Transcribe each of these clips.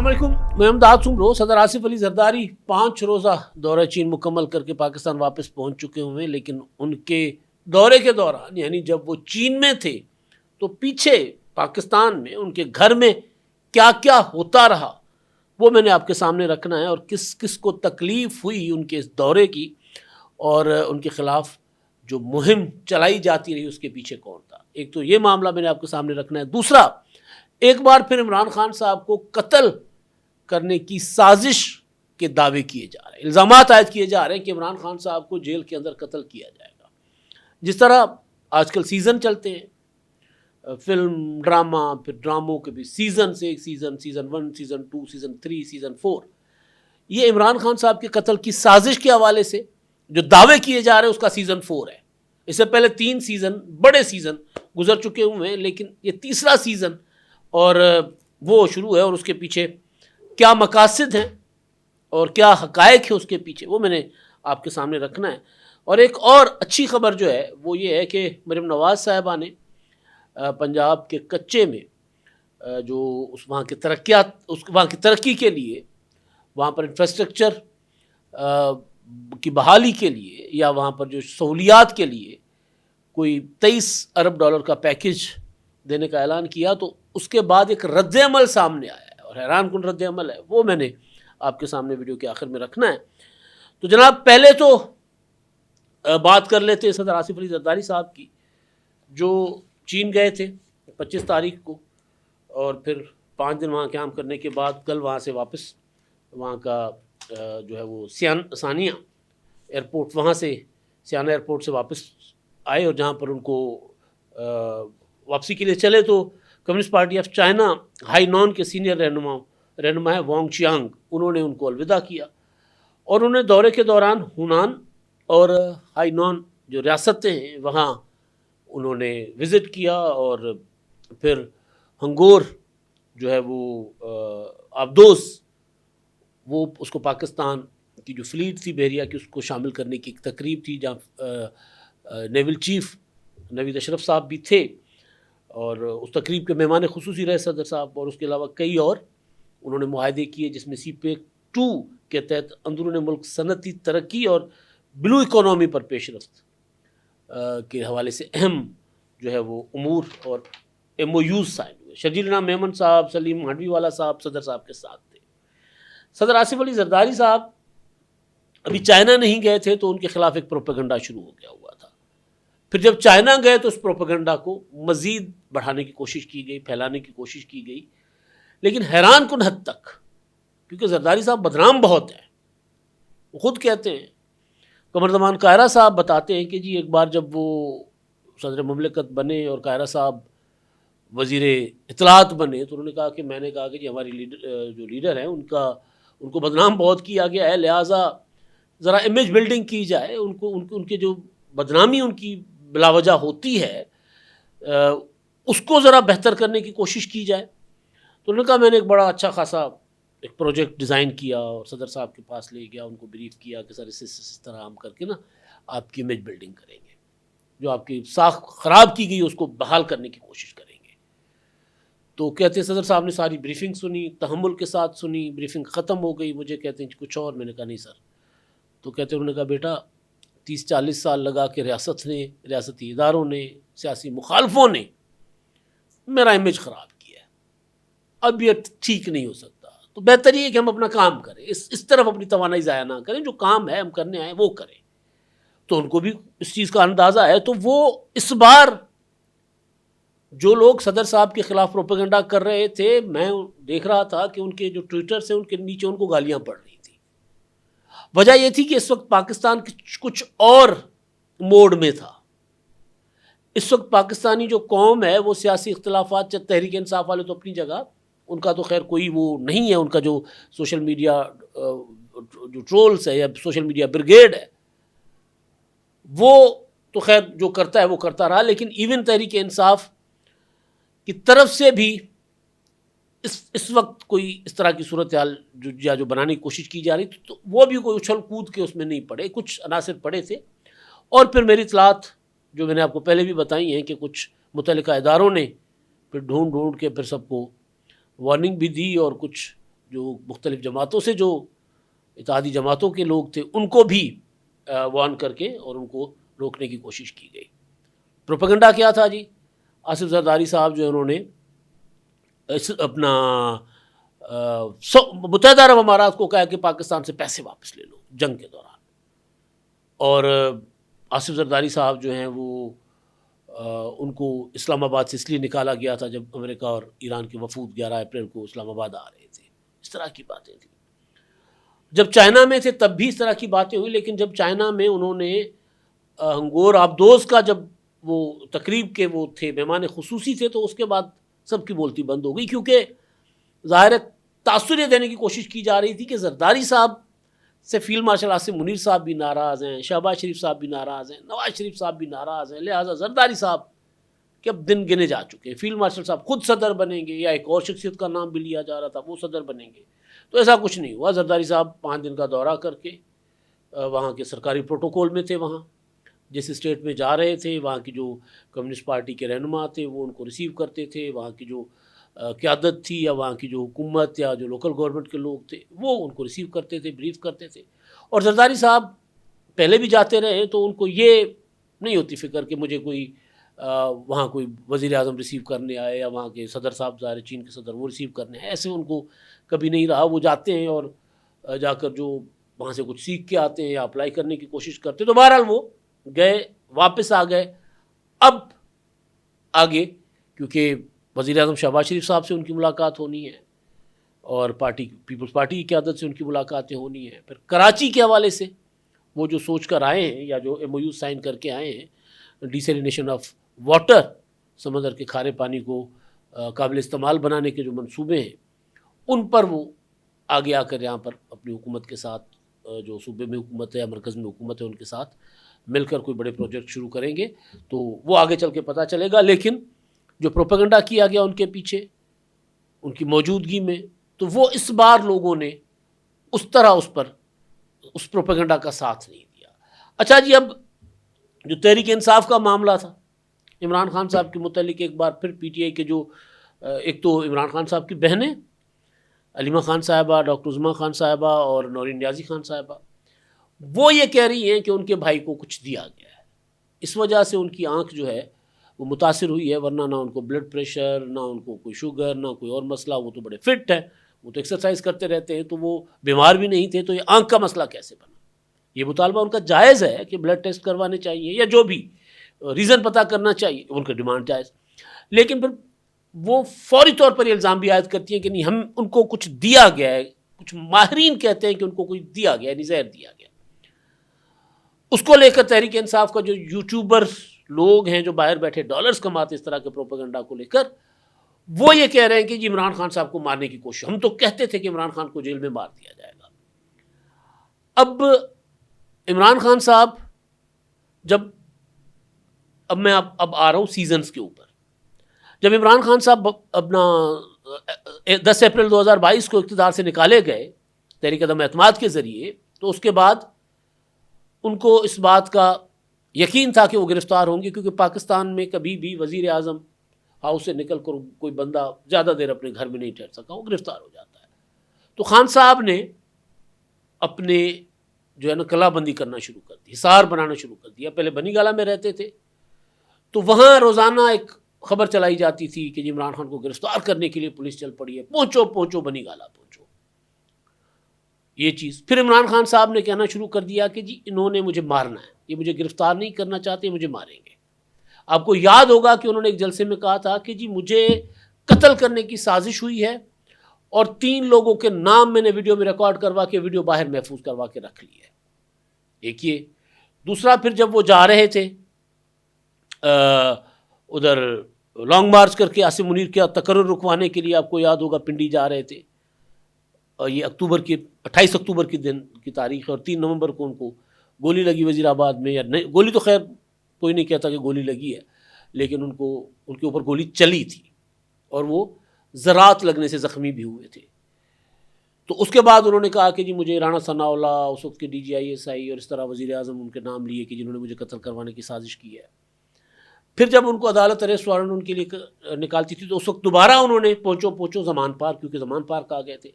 अस्सलाम वालेकुम, मैं अमदाद सुमरो। सदर आसिफ अली जरदारी 5 रोज़ा दौरा चीन मुकम्मल करके पाकिस्तान वापस पहुंच चुके हुए हैं, लेकिन उनके दौरे के दौरान यानी जब वो चीन में थे तो पीछे पाकिस्तान में उनके घर में क्या क्या होता रहा वो मैंने आपके सामने रखना है, और किस किस को तकलीफ़ हुई उनके इस दौरे की और उनके ख़िलाफ़ जो मुहिम चलाई जाती रही उसके पीछे कौन था। एक तो ये मामला मैंने आपके सामने रखना है। दूसरा, एक बार फिर इमरान खान साहब को कत्ल करने की साजिश के दावे किए जा रहे हैं, इल्ज़ामात आयद किए जा रहे हैं कि इमरान खान साहब को जेल के अंदर कत्ल किया जाएगा। जिस तरह आजकल सीज़न चलते हैं, फिल्म ड्रामा, फिर ड्रामों के भी सीज़न से एक सीज़न 1, सीज़न 2, सीज़न 3, सीज़न 4, ये इमरान खान साहब के कत्ल की साजिश के हवाले से जो दावे किए जा रहे हैं उसका सीज़न 4 है। इससे पहले 3 सीज़न, बड़े सीज़न गुजर चुके हुए हैं, लेकिन ये तीसरा सीज़न और वो शुरू है, और उसके पीछे क्या मकासद हैं और क्या हकायक है उसके पीछे, वो मैंने आपके सामने रखना है। और एक और अच्छी खबर जो है वो ये है कि मरियम नवाज़ साहिबा ने पंजाब के कच्चे में जो उस वहाँ की तरक्यात, उस वहाँ की तरक्की के लिए, वहाँ पर इंफ्रास्ट्रक्चर की बहाली के लिए या वहाँ पर जो सहूलियात के लिए कोई 23 अरब डॉलर का पैकेज देने का ऐलान किया, तो उसके बाद एक रद्द-ए-अमल सामने आया है और हैरानकुन रद्द-ए-अमल है, वो मैंने आपके सामने वीडियो के आखिर में रखना है। तो जनाब, पहले तो बात कर लेते हैं सदर आसिफ अली जरदारी साहब की, जो चीन गए थे 25 तारीख को, और फिर 5 दिन वहाँ क़याम करने के बाद कल वहाँ से वापस वहाँ का जो है वो सानिया एयरपोर्ट, वहाँ से सियाना एयरपोर्ट से वापस आए, और जहाँ पर उनको वापसी के लिए चले तो कम्युनिस्ट पार्टी ऑफ चाइना हाईनॉन के सीनियर रहनुमा है वांग चियांग, उन्होंने उनको अलविदा किया, और उन्होंने दौरे के दौरान हुनान और हाईनॉन जो रियासतें हैं वहाँ उन्होंने विज़िट किया, और फिर हंगोर जो है वो आबदोस, वो उसको पाकिस्तान की जो फ्लीट थी बहरिया की, उसको शामिल करने की एक तकरीब थी जहाँ नेवल चीफ नवीद अशरफ साहब भी थे, और उस तकरीब के मेहमान खुसूसी रहे सदर साहब, और उसके अलावा कई और उन्होंने मुआहदे किए, जिसमें CPEC 2 के तहत अंदरून मुल्क सनती तरक्की और ब्लू इकोनॉमी पर पेशरफ्त के हवाले से अहम जो है वो उमूर और MOUs साइन हुए। शर्जील नाम मेमन साहब, सलीम हांडवीवाला साहब सदर साहब के साथ थे। सदर आसिफ अली जरदारी साहब अभी चाइना नहीं गए थे तो उनके खिलाफ एक प्रोपेगेंडा शुरू हो गया हुआ था। फिर जब चाइना गए तो उस प्रोपेगेंडा को मज़ीद बढ़ाने की कोशिश की गई, फैलाने की कोशिश की गई, लेकिन हैरानकुन हद तक, क्योंकि जरदारी साहब बदनाम बहुत हैं। वो खुद कहते हैं, कमरजमान कायरा साहब बताते हैं कि जी एक बार जब वो सदर मुमलिकत बने और कायरा साहब वज़ीर इत्तलात बने, तो उन्होंने कहा कि मैंने कहा कि जी हमारी जो लीडर हैं उनको बदनाम बहुत किया गया है, लिहाजा ज़रा इमेज बिल्डिंग की जाए, उनके जो बदनामी उनकी बिलावजह होती है उसको ज़रा बेहतर करने की कोशिश की जाए। तो उन्होंने कहा मैंने एक बड़ा अच्छा खासा एक प्रोजेक्ट डिज़ाइन किया और सदर साहब के पास ले गया, उनको ब्रीफ किया कि सर इस तरह हम करके ना आपकी इमेज बिल्डिंग करेंगे, जो आपकी साख ख़राब की गई उसको बहाल करने की कोशिश करेंगे। तो कहते हैं सदर साहब ने सारी ब्रीफिंग सुनी, तहम्मुल के साथ सुनी, ब्रीफिंग ख़त्म हो गई, मुझे कहते हैं कुछ और, मैंने कहा नहीं सर। तो कहते हैं, उन्होंने कहा बेटा 30-40 साल लगा के रियासत ने, रियासती इदारों ने, सियासी मुखालफों ने मेरा इमेज ख़राब किया है, अब ये ठीक नहीं हो सकता, तो बेहतर ये है कि हम अपना काम करें, इस तरफ अपनी तवानाई ज़ाया ना करें, जो काम है हम करने आए वो करें। तो उनको भी इस चीज़ का अंदाज़ा है, तो वो इस बार जो लोग सदर साहब के ख़िलाफ़ प्रोपेगेंडा कर रहे थे, मैं देख रहा था कि उनके जो ट्विटर से उनके नीचे उनको गालियाँ पड़ रही थी। वजह यह थी कि इस वक्त पाकिस्तान कुछ और मोड में था। इस वक्त पाकिस्तानी जो कौम है वो सियासी इख्तिलाफात, तहरीक इंसाफ वाले तो अपनी जगह, उनका तो खैर कोई वो नहीं है, उनका जो सोशल मीडिया जो ट्रोल्स है या सोशल मीडिया ब्रिगेड है वो तो खैर जो करता है वो करता रहा, लेकिन इवन तहरीक इंसाफ की तरफ से भी इस वक्त कोई इस तरह की सूरत हाल जो बनाने की कोशिश की जा रही थी, तो वो भी कोई उछल कूद के उसमें नहीं पड़े, कुछ अनासिर पड़े थे। और फिर मेरी इतलात जो मैंने आपको पहले भी बताई हैं कि कुछ मुतल्लिका इदारों ने फिर ढूंढ के फिर सबको वार्निंग भी दी, और कुछ जो मुख्तलिफ जमातों से जो इत्तेहादी जमातों के लोग थे उनको भी वार्न करके और उनको रोकने की कोशिश की गई। प्रोपेगेंडा क्या था जी? आसिफ जरदारी साहब जो है उन्होंने इस अपना मुत्तहिदा अरब अमारात को कहा कि पाकिस्तान से पैसे वापस ले लो जंग के दौरान। और आसिफ जरदारी साहब जो हैं वो उनको इस्लामाबाद से इसलिए निकाला गया था जब अमेरिका और ईरान के वफूद 11 अप्रैल को इस्लामाबाद आ रहे थे। इस तरह की बातें थी। जब चाइना में थे तब भी इस तरह की बातें हुई, लेकिन जब चाइना में उन्होंने हंगोर आबदोज का जब वो तकरीब के वो थे मेहमान खुसूसी थे, तो उसके बाद सबकी बोलती बंद हो गई, क्योंकि ज़ाहिर तासुर देने की कोशिश की जा रही थी कि जरदारी साहब से फील्ड मार्शल आसिम मुनीर साहब भी नाराज़ हैं, शहबाज शरीफ साहब भी नाराज़ हैं, नवाज शरीफ साहब भी नाराज़ हैं, लिहाजा जरदारी साहब के अब दिन गिने जा चुके हैं। फील्ड मार्शल साहब खुद सदर बनेंगे, या एक और शख्सियत का नाम भी लिया जा रहा था वो सदर बनेंगे, तो ऐसा कुछ नहीं हुआ। जरदारी साहब 5 दिन का दौरा करके वहाँ के सरकारी प्रोटोकॉल में थे, वहाँ जिस स्टेट में जा रहे थे वहाँ की जो कम्युनिस्ट पार्टी के रहनुमा थे वो उनको रिसीव करते थे, वहाँ की जो क़यादत थी या वहाँ की जो हुकूमत या जो लोकल गवर्नमेंट के लोग थे वो उनको रिसीव करते थे, ब्रीफ करते थे। और जरदारी साहब पहले भी जाते रहे, तो उनको ये नहीं होती फ़िक्र कि मुझे कोई वहाँ कोई वज़ीर आज़म रिसीव करने आए या वहाँ के सदर साहब ज़ाहिर चीन के सदर वो रिसीव करने आए, ऐसे उनको कभी नहीं रहा। वो जाते हैं और जाकर जो वहाँ से कुछ सीख के आते हैं या अप्लाई करने की कोशिश करते हैं। तो बहरहाल वो गए, वापस आ गए। अब आगे क्योंकि वज़ीर आज़म शहबाज शरीफ साहब से उनकी मुलाकात होनी है और पीपल्स पार्टी की क़यादत से उनकी मुलाकातें होनी है। फिर कराची के हवाले से वो जो सोच कर आए हैं या जो MOU साइन करके आए हैं, डिसैलिनेशन ऑफ वाटर, समंदर के खारे पानी को काबिल इस्तेमाल बनाने के जो मंसूबे हैं उन पर वो आगे आकर यहाँ पर अपनी हुकूमत के साथ, जो सूबे में हुकूमत है या मरकज़ में हुकूमत है उनके साथ मिलकर कोई बड़े प्रोजेक्ट शुरू करेंगे। तो वो आगे चल के पता चलेगा। लेकिन जो प्रोपेगेंडा किया गया उनके पीछे उनकी मौजूदगी में, तो वो इस बार लोगों ने उस तरह उस प्रोपेगेंडा का साथ नहीं दिया। अच्छा जी, अब जो तहरीक इंसाफ का मामला था इमरान खान साहब के मुतालिक, एक बार फिर PTI के जो एक तो इमरान खान साहब की बहनें अलीमा खान साहिबा, डॉक्टर उज़मा खान साहिबा और नौरीन नियाज़ी खान साहिबा, वो ये कह रही हैं कि उनके भाई को कुछ दिया गया है, इस वजह से उनकी आंख जो है वो मुतासिर हुई है। वरना ना उनको ब्लड प्रेशर, ना उनको कोई शुगर, ना कोई और मसला, वो तो बड़े फिट हैं, वो तो एक्सरसाइज करते रहते हैं, तो वो बीमार भी नहीं थे। तो ये आंख का मसला कैसे बना? ये मुतालबा उनका जायज़ है कि ब्लड टेस्ट करवाने चाहिए या जो भी रीज़न पता करना चाहिए, उनका डिमांड जायज़। लेकिन फिर वो फौरी तौर पर इल्ज़ाम भी आयद करती हैं कि नहीं, हम उनको कुछ दिया गया है। कुछ माहिरीन कहते हैं कि उनको कुछ दिया गया, यानी जहर दिया गया। उसको लेकर तहरीक इंसाफ का जो यूट्यूबर लोग हैं जो बाहर बैठे डॉलर्स कमाते इस तरह के प्रोपेगेंडा को लेकर, वो ये कह रहे हैं कि जी इमरान खान साहब को मारने की कोशिश, हम तो कहते थे कि इमरान खान को जेल में मार दिया जाएगा। अब इमरान खान साहब अब मैं अब आ रहा हूँ सीजन्स के ऊपर। जब इमरान खान साहब अपना 10 अप्रैल 2022 को इक़्तिदार से निकाले गए तहरीक अदम एतमाद के ज़रिए, तो उसके बाद उनको इस बात का यकीन था कि वो गिरफ़्तार होंगे, क्योंकि पाकिस्तान में कभी भी वज़ीर आज़म हाउस से निकल कर कोई बंदा ज़्यादा देर अपने घर में नहीं ठहर सका, वो गिरफ़्तार हो जाता है। तो खान साहब ने अपने जो है ना कलाबंदी करना शुरू कर दी, हिसार बनाना शुरू कर दिया। पहले बनीगाला में रहते थे, तो वहाँ रोज़ाना एक खबर चलाई जाती थी कि जी इमरान खान को गिरफ़्तार करने के लिए पुलिस चल पड़ी है, पहुँचो बनीगाला पहुँचो, ये चीज़। फिर इमरान खान साहब ने कहना शुरू कर दिया कि जी इन्होंने मुझे मारना है, ये मुझे गिरफ़्तार नहीं करना चाहते, मुझे मारेंगे। आपको याद होगा कि उन्होंने एक जलसे में कहा था कि जी मुझे कत्ल करने की साजिश हुई है और 3 लोगों के नाम मैंने वीडियो में रिकॉर्ड करवा के वीडियो बाहर महफूज करवा के रख ली है। एक ये। दूसरा, फिर जब वो जा रहे थे उधर लॉन्ग मार्च करके आसिम मुनीर का तकर्रुर रुकवाने के लिए, आपको याद होगा पिंडी जा रहे थे, और ये 28 अक्टूबर के दिन की तारीख है, और 3 नवंबर को उनको गोली लगी वज़ीराबाद में। या नहीं, गोली तो खैर कोई नहीं कहता कि गोली लगी है, लेकिन उनके ऊपर गोली चली थी और वो ज़रात लगने से ज़ख्मी भी हुए थे। तो उसके बाद उन्होंने कहा कि जी मुझे राणा सनाउल्लाह, उस वक्त के DGISI और इस तरह वज़ीर आज़म उनके नाम लिए कि जिन्होंने मुझे कत्ल करवाने की साजिश की है। फिर जब उनको अदालत अरेस्ट वारंट उनके लिए निकालती थी, तो उस वक्त दोबारा उन्होंने पहुँचो ज़मान पार्क, क्योंकि ज़मान पार्क आ गए थे,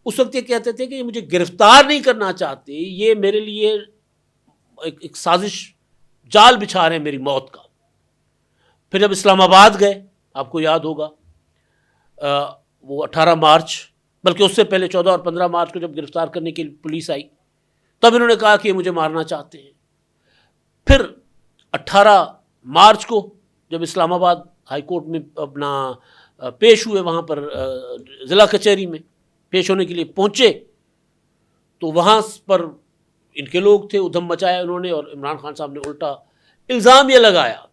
उस वक्त ये कहते थे कि ये मुझे गिरफ्तार नहीं करना चाहते, ये मेरे लिए एक साजिश जाल बिछा रहे हैं मेरी मौत का। फिर जब इस्लामाबाद गए, आपको याद होगा वो 18 मार्च, बल्कि उससे पहले 14 और 15 मार्च को जब गिरफ्तार करने के लिए पुलिस आई, तब इन्होंने कहा कि ये मुझे मारना चाहते हैं। फिर 18 मार्च को जब इस्लामाबाद हाई कोर्ट में अपना पेश हुए, वहाँ पर ज़िला कचहरी में पेश होने के लिए पहुँचे, तो वहाँ पर इनके लोग थे, उधम मचाया उन्होंने, और इमरान खान साहब ने उल्टा इल्ज़ाम ये लगाया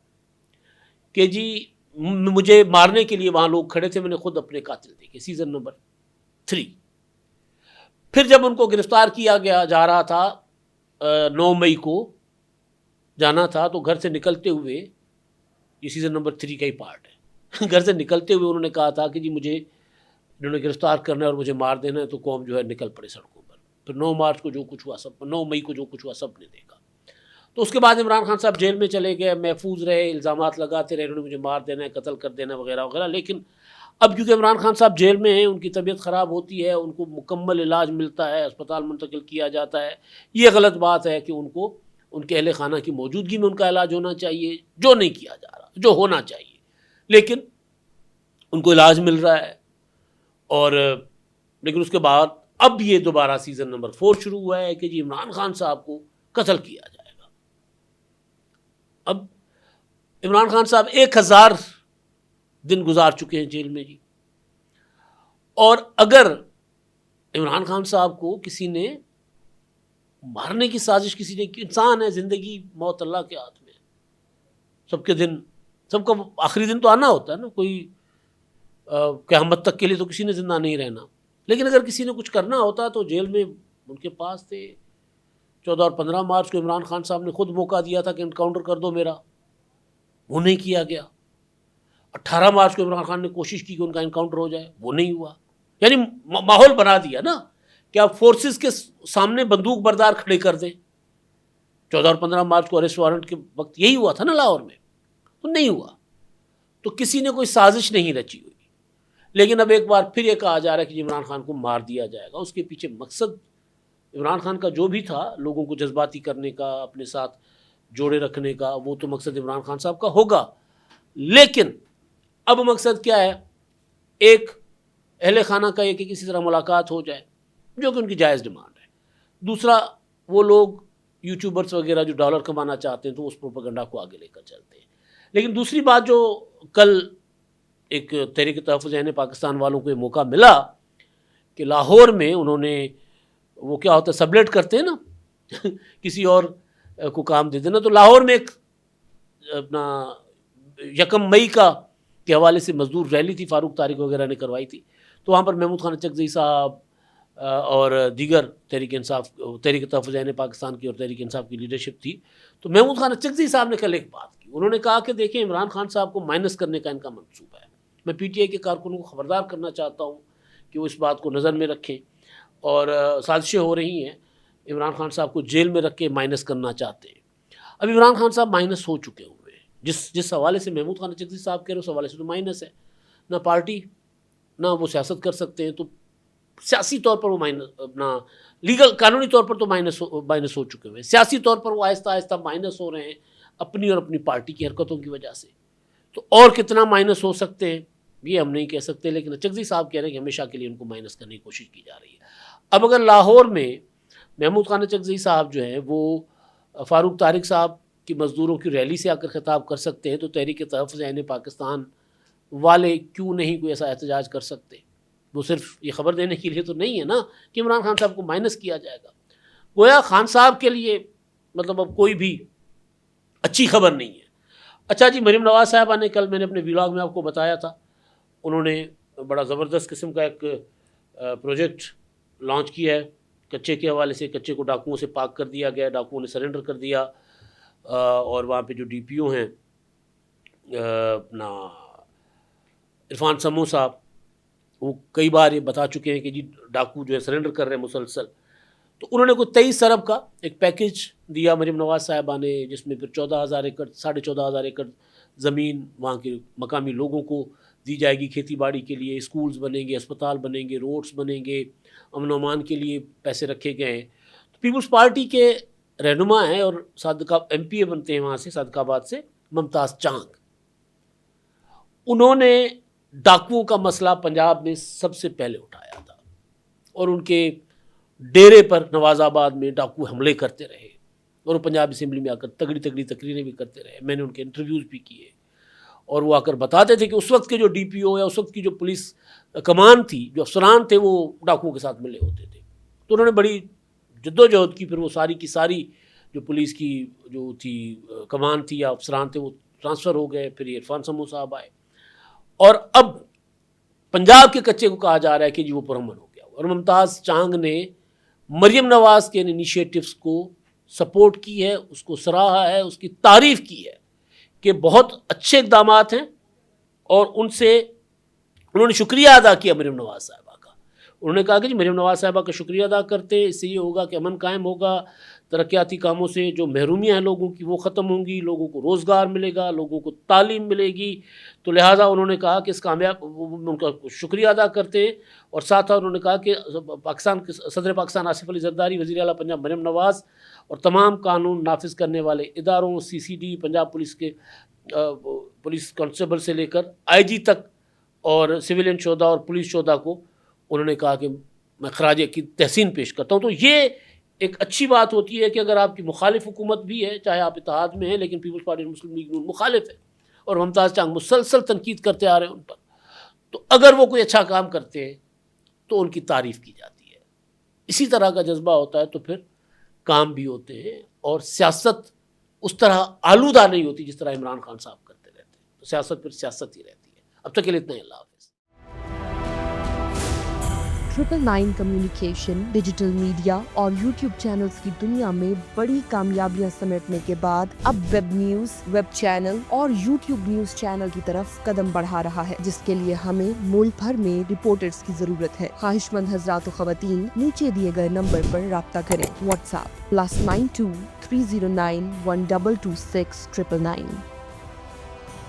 कि जी मुझे मारने के लिए वहाँ लोग खड़े थे, मैंने खुद अपने कातिल देखे। Season number 3। फिर जब उनको गिरफ्तार किया गया जा रहा था, 9 मई को जाना था, तो घर से निकलते हुए, ये सीज़न नंबर 3 का ही पार्ट है, घर से निकलते हुए उन्होंने कहा था कि जी मुझे इन्होंने गिरफ्तार करना है और मुझे मार देना है, तो कौम जो है निकल पड़े सड़कों पर। फिर 9 मार्च को जो कुछ हुआ सब, 9 मई को जो कुछ हुआ सब ने देखा। तो उसके बाद इमरान खान साहब जेल में चले गए, महफूज रहे, इल्ज़ामात लगाते रहे, इन्होंने मुझे मार देना है, कत्ल कर देना वगैरह वगैरह। लेकिन अब क्योंकि इमरान खान साहब जेल में हैं, उनकी तबीयत ख़राब होती है, उनको मुकम्मल इलाज मिलता है, अस्पताल मुंतकिल किया जाता है। ये गलत बात है कि उनको उनके अहले खाना की मौजूदगी में उनका इलाज होना चाहिए, जो नहीं किया जा रहा, जो होना चाहिए। लेकिन उनको इलाज मिल रहा है, और लेकिन उसके बाद अब ये दोबारा सीज़न नंबर 4 शुरू हुआ है कि जी इमरान खान साहब को कत्ल किया जाएगा। अब इमरान खान साहब 1000 दिन गुजार चुके हैं जेल में जी, और अगर इमरान खान साहब को किसी ने मारने की साजिश, किसी ने, इंसान है, ज़िंदगी मौत अल्लाह के हाथ में, सबके दिन, सबका आखिरी दिन तो आना होता है ना, कोई क़यामत तक के लिए तो किसी ने ज़िंदा नहीं रहना। लेकिन अगर किसी ने कुछ करना होता तो जेल में उनके पास थे। 14 और 15 मार्च को इमरान खान साहब ने खुद मौका दिया था कि इनकाउंटर कर दो मेरा, वो नहीं किया गया। 18 मार्च को इमरान खान ने कोशिश की कि उनका इनकाउंटर हो जाए, वो नहीं हुआ। यानी माहौल बना दिया ना कि आप फोर्सेस के सामने बंदूक बरदार खड़े कर दें। 14 और 15 मार्च को अरेस्ट वारंट के वक्त यही हुआ था ना लाहौर में, तो नहीं हुआ। तो किसी ने कोई साजिश नहीं रची हुई। लेकिन अब एक बार फिर ये कहा जा रहा है कि इमरान खान को मार दिया जाएगा। उसके पीछे मकसद इमरान खान का जो भी था, लोगों को जज्बाती करने का, अपने साथ जोड़े रखने का, वो तो मकसद इमरान खान साहब का होगा। लेकिन अब मकसद क्या है? एक अहले खाना का ये कि किसी तरह मुलाकात हो जाए, जो कि उनकी जायज़ डिमांड है। दूसरा, वो लोग यूट्यूबर्स वगैरह जो डॉलर कमाना चाहते हैं, तो उस प्रोपेगेंडा को आगे लेकर चलते हैं। लेकिन दूसरी बात, जो कल एक तहरीक तहफ़्फ़ुज़ अहन पाकिस्तान वालों को ये मौका मिला कि लाहौर में उन्होंने, वो क्या होता है, सबलेट करते हैं ना किसी और को काम दे देना। तो लाहौर में एक अपना 1 मई के हवाले से मजदूर रैली थी, फ़ारूक तारिक वगैरह ने करवाई थी। तो वहाँ पर महमूद खान चकज़ई साहब और दीगर तहरीक तहफ़्फ़ुज़ अहन पाकिस्तान की और तहरीक इंसाफ की लीडरशिप थी। तो महमूद खान चकज़ई साहब ने कल एक बात की, उन्होंने कहा कि देखिए, इमरान खान साहब को माइनस करने का इनका मंसूबा है। मैं PTI के कारकुनों को खबरदार करना चाहता हूँ कि वो इस बात को नज़र में रखें, और साजिशें हो रही हैं, इमरान खान साहब को जेल में रख के माइनस करना चाहते हैं। अब इमरान खान साहब माइनस हो चुके हुए हैं। जिस हवाले से महमूद खान चकज़ई साहब कह रहे हैं, उस हवाले से तो माइनस है। ना पार्टी, ना वो सियासत कर सकते हैं। तो सियासी तौर पर वो माइनस, अपना लीगल कानूनी तौर पर तो माइनस हो चुके हुए हैं। सियासी तौर पर वो आहिस्ता आहिस्ता माइनस हो रहे हैं अपनी और अपनी पार्टी की हरकतों की वजह से। तो और कितना माइनस हो सकते हैं ये हम नहीं कह सकते, लेकिन चकज़ई साहब कह रहे हैं कि हमेशा के लिए उनको माइनस करने की कोशिश की जा रही है। अब अगर लाहौर में महमूद खान चकज़ई साहब जो हैं वो फ़ारूक तारिक साहब की मज़दूरों की रैली से आकर खिताब कर सकते हैं, तो तहरीक तहफ़्फ़ुज़ अहन पाकिस्तान वाले क्यों नहीं कोई ऐसा एहतजाज कर सकते? वो सिर्फ ये खबर देने के लिए तो नहीं है ना कि इमरान खान साहब को माइनस किया जाएगा। गोया खान साहब के लिए मतलब अब कोई भी अच्छी खबर नहीं है। अच्छा जी, मरीम नवाज़ साहबा ने कल, मैंने अपने व्लॉग में आपको बताया था, उन्होंने बड़ा ज़बरदस्त किस्म का एक प्रोजेक्ट लॉन्च किया है। कच्चे के हवाले से, कच्चे को डाकुओं से पाक कर दिया गया, डाकुओं ने सरेंडर कर दिया, और वहाँ पे जो DPO हैं अपना इरफान समो साहब, वो कई बार ये बता चुके हैं कि जी डाकू जो है सरेंडर कर रहे हैं मुसलसल। तो उन्होंने कोई 23 अरब का एक पैकेज दिया मरीम नवाज़ साहबा ने, जिसमें फिर 14,000 एकड़, 14,500 एकड़ ज़मीन वहाँ के मकामी लोगों को दी जाएगी खेती बाड़ी के लिए, स्कूल्स बनेंगे, अस्पताल बनेंगे, रोड्स बनेंगे, अमन व अमान के लिए पैसे रखे गए हैं। तो पीपल्स पार्टी के रहनुमा हैं और सादका एमपीए बनते हैं वहाँ से, सादकाबाद से, मुमताज़ चांग। उन्होंने डाकुओं का मसला पंजाब में सबसे पहले उठाया था और उनके डेरे पर नवाज़ाबाद में डाकू हमले करते रहे और वो पंजाब असेंबली में आकर तगड़ी तगड़ी तकरीरें भी करते रहे। मैंने उनके इंटरव्यूज़ भी किए और वो आकर बताते थे कि उस वक्त के जो डीपीओ या उस वक्त की जो पुलिस कमान थी, जो अफसरान थे, वो डाकुओं के साथ मिले होते थे। तो उन्होंने बड़ी जद्दोजहद की, फिर वो सारी की सारी जो पुलिस की जो थी कमान थी या अफसरान थे वो ट्रांसफ़र हो गए। फिर इरफान समू साहब आए और अब पंजाब के कच्चे को कहा जा रहा है कि जी वो पुरअमन हो गया। और मुमताज़ चांग ने मरियम नवाज़ के इनिशिएटिव्स को सपोर्ट की है, उसको सराहा है, उसकी तारीफ़ की है कि बहुत अच्छे इक़दामात हैं और उनसे उन्होंने शुक्रिया अदा किया मरियम नवाज़ साहिबा का। उन्होंने कहा कि जी मरियम नवाज़ साहिबा का शुक्रिया अदा करते हैं, इससे ये होगा कि अमन कायम होगा, तरक्याती कामों से जो महरूमियाँ हैं लोगों की वो ख़त्म होंगी, लोगों को रोज़गार मिलेगा, लोगों को तालीम मिलेगी। तो लिहाजा उन्होंने कहा कि इस कामयाब उनका शुक्रिया अदा करते हैं। और साथ साथ उन्होंने कहा कि पाकिस्तान के सदर पाकिस्तान आसिफ अली जरदारी, वज़ीर आला पंजाब मरियम नवाज़ और तमाम कानून नाफिज करने वाले इदारों, CCD, पंजाब पुलिस के पुलिस कांस्टेबल से लेकर IG तक और सिविलियन शोधा और पुलिस शोधा को उन्होंने कहा कि मैं खराज की तहसीन पेश करता हूँ। तो ये एक अच्छी बात होती है कि अगर आपकी मुखालिफ हुकूमत भी है, चाहे आप इत्तेहाद में हैं, लेकिन पीपल्स पार्टी मुस्लिम लीग नून मुखालिफ है और मुमताज़ चांग मुसलसल तनकीद करते आ रहे हैं उन पर, तो अगर वो कोई अच्छा काम करते हैं तो उनकी तारीफ़ की जाती है। इसी तरह का जज्बा होता है तो फिर काम भी होते हैं और सियासत उस तरह आलूदा नहीं होती जिस तरह इमरान खान साहब करते रहते हैं। तो सियासत फिर सियासत ही रहती है। अब तक के लिए इतना ही। अल्लाह हाफ़िज़। 999 कम्युनिकेशन, डिजिटल मीडिया और यूट्यूब चैनल्स की दुनिया में बड़ी कामयाबियां समेटने के बाद अब वेब न्यूज, वेब चैनल और यूट्यूब न्यूज चैनल की तरफ कदम बढ़ा रहा है, जिसके लिए हमें मुल्क भर में रिपोर्टर्स की जरूरत है। ख्वाहिशमंद हजरात व खवातीन नीचे दिए गए नंबर पर राब्ता करें। व्हाट्सएप +92 309 1226 999।